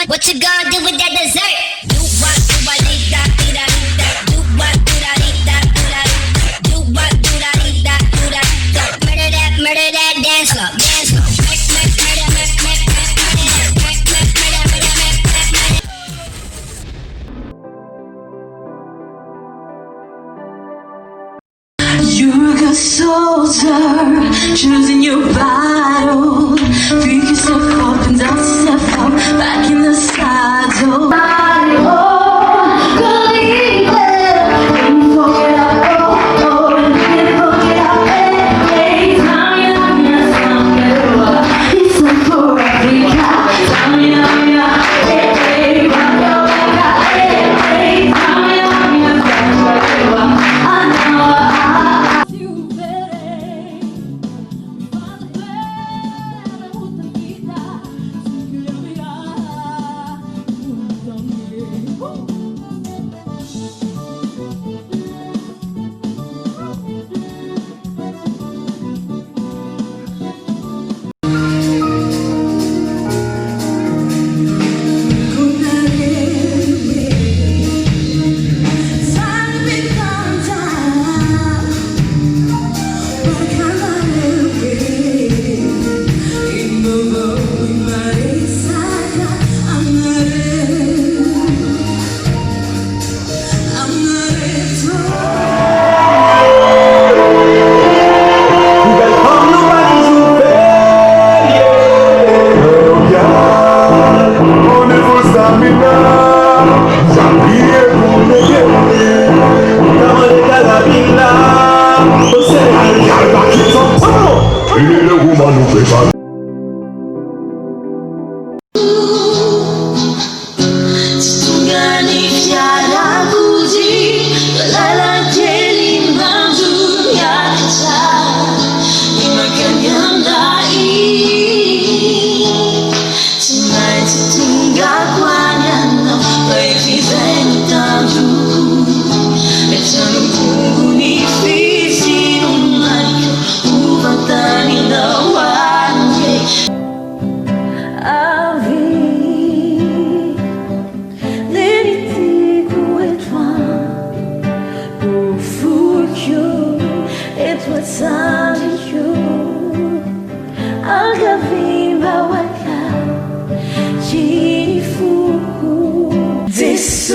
What you gonna do with that dessert? Do what, do what, dee da, dee da, dee da. Do what, do da, dee da, do da. Do what, do da, dee da, do da. Murder that dance floor, dance floor. You're a good soldier, choosing your battle. Pick yourself up and dust yourself up back in the saddle.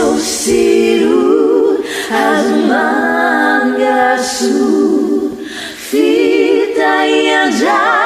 Desociru as mangas, fita e andar.